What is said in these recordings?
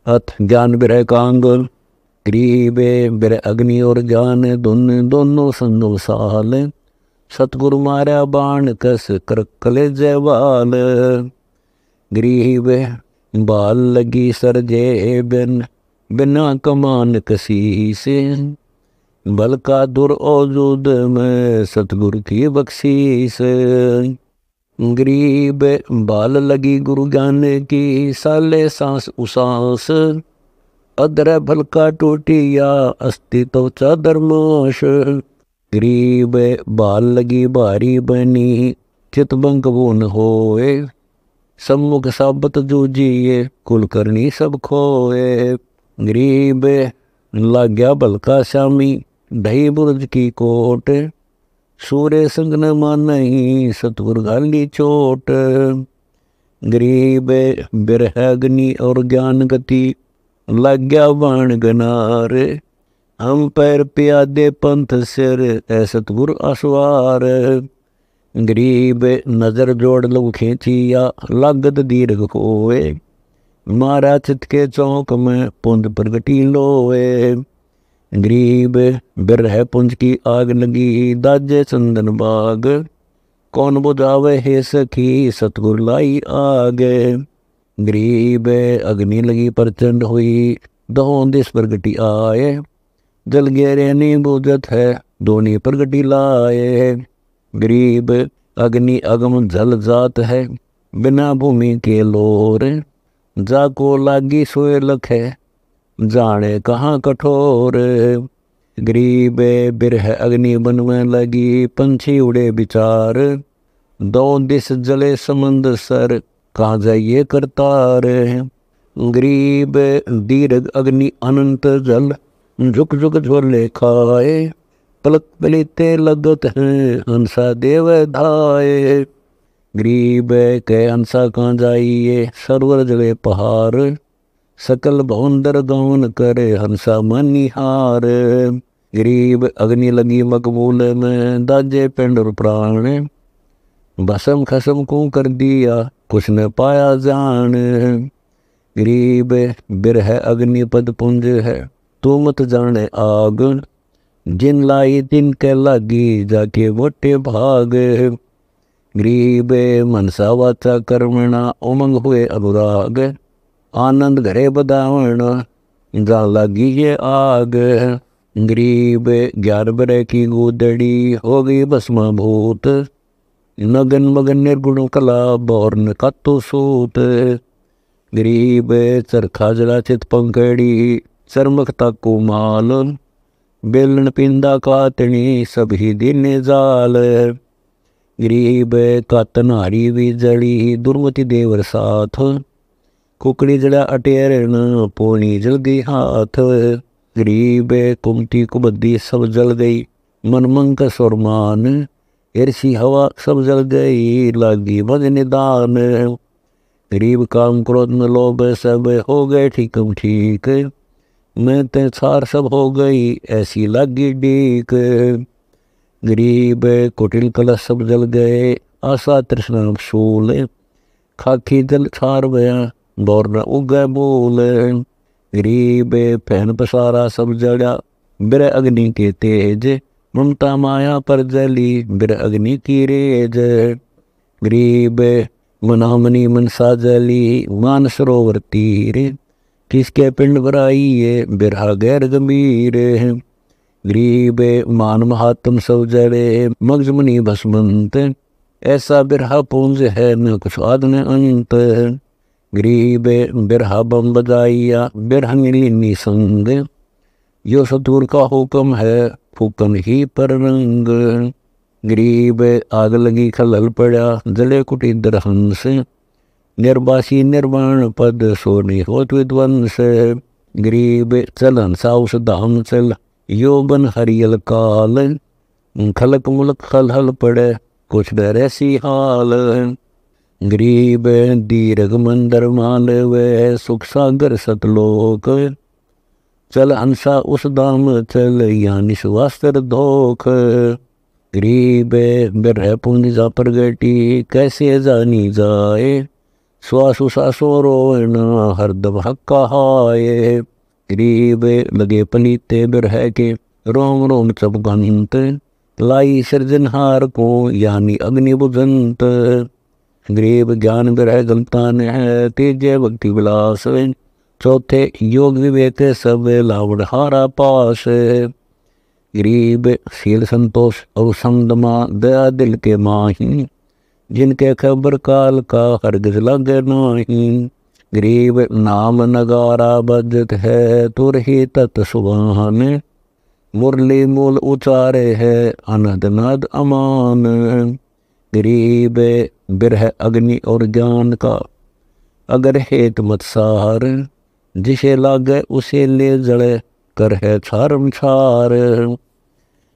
अथ ज्ञान बिरह कांग। ग्रीबे बिरह अग्नि और ज्ञान दोनों संगम साल। सतगुरु मारा बाण कस कर कलेजे वाल। ग्रीब बाल लगी सरजे बिना कमान कसी से। बल का दुर औजूद में सतगुरु की बख्शीस। गरीब बाल लगी गुरु ज्ञान की साले सांस उसास। अदर भल का टूटिया अस्तित्व चादर मोश। गरीब बाल लगी भारी बनी चित बंक बुन होए। सम्मुख साबत जूझिए कुल करनी सब खोए। गरीब लाग्या भलका श्यामी ढई बुर्ज की कोट। सूर्य संग न मानही सतगुर गाली चोट। गरीब बिरह अग्नि और ज्ञान गति लाग्या बाण गनार। हम पैर प्यादे पंथ सिर ऐ सतगुर असवार। गरीब नजर जोड़ लो खींचिया लागत दीर्घ होए। मारा चित के चौक में पुंज प्रगटी लोए। गरीब बिरह पुंज की आग लगी दाजे चंदन बाग। कौन बुझावे हे सखी सतगुर लाई आग। गरीब अग्नि लगी प्रचंड हुई दहों दिस प्रगटी आए। जल गेरे नी बुझत है दोनी प्रगटी लाए। गरीब अग्नि अगम जल जात है बिना भूमि के लोर। जाको लागी सोए लख है जाने कहाँ कठोर। गरीब बिरह अग्नि बन में लगी पंछी उड़े विचार। दो दिस जले समंद सर कहाँ जाइए करतार। गरीब दीर्घ अग्नि अनंत जल झुक झुक झोले खाए। पलक पलीते लगत हैं हंसा देव धाये। गरीब के हंसा कहाँ जाइए सरवर जले पहाड़। सकल भवंदर गौन करे हंसा मनिहार। गरीब अग्नि लगी मकबूल में दाजे पिंड और प्राण। भसम खसम को कर दिया कुछ न पाया जान। गरीब बिरह अग्नि पद पुंज है तू मत जाने आग। जिन लाई तिन के लागी जाके वोटे भाग। गरीब मनसा वाचा कर्मणा उमंग हुए अनुराग। आनंद घरे बदावण जा लागी ये आग। गरीब ग्यारह बरे की गोदड़ी हो गई भस्मा भूत। नगन मगन निर्गुण कला बौर्न कातो सूत। गरीब चरखा जला चित पंकड़ी चरमकता को माल। बेलन पिंदा कातनी सभी दिन जाल। गरीब कातन हारी भी जड़ी दुर्मति देवर साथ। कुकड़ी जड़ा अटेरन पोनी जल गई हाथ। गरीब कुमती कुबद्दी सब जल गई मनमंक सुरमान। ईर्षि हवा सब जल गई लागी भज निदान। गरीब काम क्रोध न लोभ सब हो गए ठीकम ठीक। मैं ते सार सब हो गई ऐसी लागी डीक। गरीब कुटिल कलश सब जल गए आशा तृष्णा शूल। खाकी जल छार गया बौर न उगए मूल। गरीब फैन पसारा सब जड़ा बिरह अग्नि के तेज। ममता माया पर जली बिरह अग्नि की रेज। गरीब मनामनी मनसा जली मान सरोवर तीर। किसके पिंड भराइए बिरहा गैर गंभीर। गरीब मान महात्म सब जड़े मगज मनी भस्मंत। ऐसा बिरहा पूंज है न कुछ आद न अंत। गरीब बिरहा बम बजाइया बिरहा नीली संग। यो सतगुर का हुक्म है फूकन ही पर रंग। गरीब आग लगी खलल पड़ा जले कुटी दरहंस। निर्वासी निर्वाण पद सोनी होत विद्वंस। गरीब चल हंसा उस धाम चल यो बन हरियल काल। खलक मुलक खल हल पड़े कुछ डर ऐसी हाल। गरीब दीर्घ मंदर माल वे सुख सागर सतलोक। चल हंसा उस धाम चल या निस्वास्तर धोख। गरीब बिरह पुंज जा प्रगटी कैसे जानी जाए। श्वास उसासो रोवना हरदम हक्का हाय। गरीब लगे पलीते बिरह के रोम रोम चबगंत, लाई सृजनहार को यानी अग्नि बुझंत। गरीब ज्ञान बिरह गलतान है, तेजे भक्ति विलास। चौथे योग विवेक सब लावण हारा पास। गरीब शील संतोष और समदमा दया दिल के माही, जिनके खबर काल का हरगिज लगे नाही। गरीब नाम नगारा बजत है, तुर ही तत् सुभान। मुरली मूल उचारे है, अनद नद अमान। गरीब बिरह अग्नि और ज्ञान का अगर हेत मत सार, जिसे लागे उसे ले जड़े कर है छारम छार।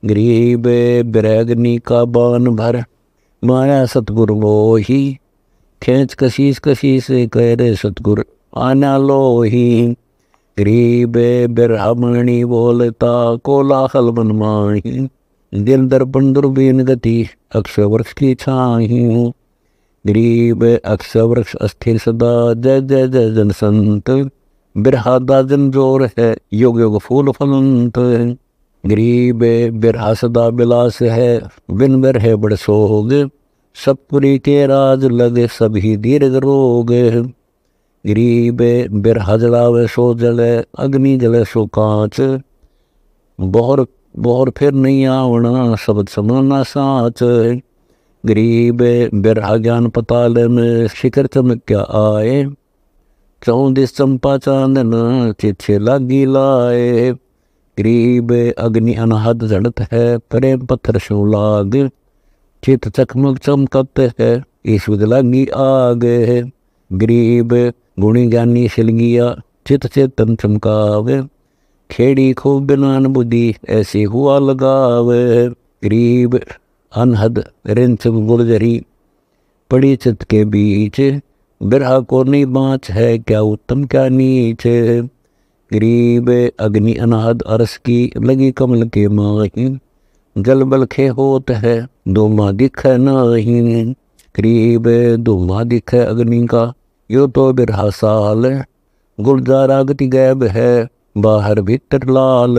गरीब बिरह अग्नि का बान भर, माया सतगुरु मोही। खेच कशीस कशीस कह रे सतगुर आना लोही। गरीब बिरहमणि बोलता कोलाहल मन माही, दिल दर्पण दुर्बीन गति अक्षय वृक्ष की छाही। गरीब अक्षय वृक्ष अस्थिर सदा, जय जय जय जन संत। बिरहा दाजन जोर है, योग योग फूल फलंत। गरीब बिरहा सदा बिलास है, बिन बिरहे बड़ सोग। सतपुरी के राज लगे सभी दीर्घ रोग। गरीब बिरहा जलावे सो जले, अग्नि जले सो कांच। बोहर बोहर फिर नहीं आवना, शब्द समाना साच। गरीब बिरहा ज्ञान पताल में, शिखर चमक क्या आए। चौदिस चंपा चांदन, चिच्छे लागी लाए। गरीब अग्नि अनहद जड़त है, प्रेम पत्थर शो लाग। चित चकमक चमकत है, ईश्वर लागी आग। गरीब गुणी ज्ञानी सिलगिया, चित चेतन चमकावे। खेड़ी खूब बिनान बुद्धि, ऐसे हुआ लगावे। गरीब अनहद रिंच गुलजरी, पड़ी चित के बीच। बिरहा को नहीं बाँच है, क्या उत्तम क्या नीच। गरीब अग्नि अनहद अरस की, लगी कमल के माही। जल बलखे होत है, धुआं दिखे नहीं। गरीब धुआं दिखे अग्नि का, यो तो बिरहा साल। गुलजारा गति गैब है, बाहर भीतर लाल।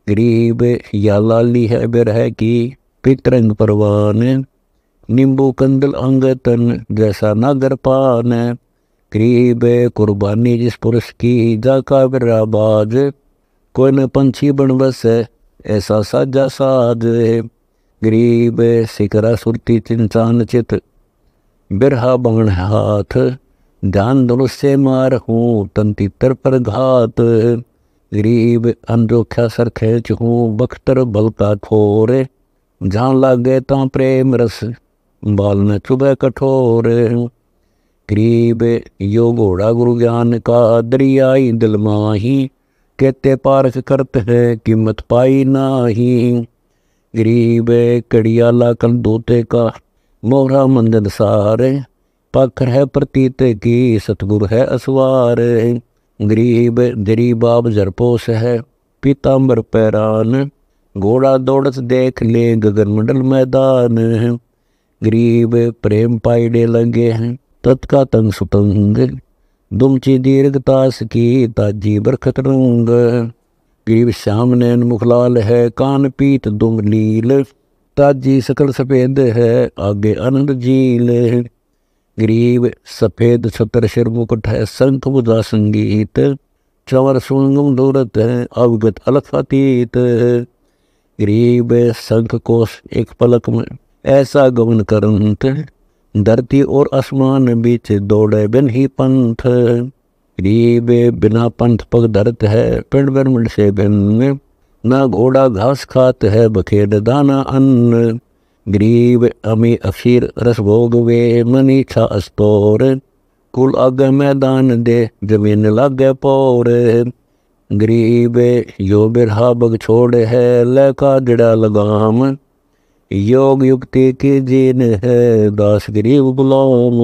गरीब या लाली है बिरह की, पितरंग परवान। नींबू कंदल अंगतन, जैसा नागर पान। गरीब कुर्बानी जिस पुरुष की, जाका बिरहा बाज। कोई न पंछी बन बसे, ऐसा साजा साज। गरीब सिकरा सुरती चिंचान चित, बिरहा बाण हाथ। ध्यान धनुष से मार हूँ, तन तितर पर घात। गरीब अनजोख्या सर खेच हूँ, बख्तर बल का ठोर। जहाँ लागे ता प्रेम रस, बाल न चुभे कठोर। गरीब यो घोड़ा गुरु ज्ञान का, दरियाई दिल माही। कहते पारख करते हैं, कीमत पाई नाही। गरीब कड़ियाला कल दोते का, मोहरा मंजन सारे। पाखर है प्रतीत की, सतगुरु है असवार। गरीब दरी बाब जरपोस है, पीताम्बर पैरान। घोड़ा दौड़त देख ले, गगन मंडल मैदान। गरीब प्रेम पाइडे लगे हैं, तत्का तंग सुतंग। दुमची दीर्घतास की, ताजी बरखत रंग। गरीब श्याम नैन मुखलाल है, कान पीत दुम लील। ताजी सकल सफेद है, आगे आनंद झील। गरीब सफेद छतर सिर मुकुट है, शंख बुझा संगीत। चंवर सुंगम दूरत है, अवगत अलख अतीत। गरीब शंख कोश एक पलक में, ऐसा गमन करंत। धरती और आसमान बीच, दौड़े बिन ही पंथ। गरीब बिना पंथ पग धरत है, पिंड ब्रह्मंड से भिन्न। ना घोड़ा घास खात है, बखेड़ दाना अन्न। गरीब अमी अक्षीर रस भोग वे, मन इच्छा अस्तोर। कुल आगे मैदान दे, जमीन लागे पौर। गरीब यो बिरहा बग छोड़ है, लैका जड़ा लगाम। योग युक्ति की जीन है, दास गरीब गुलाम।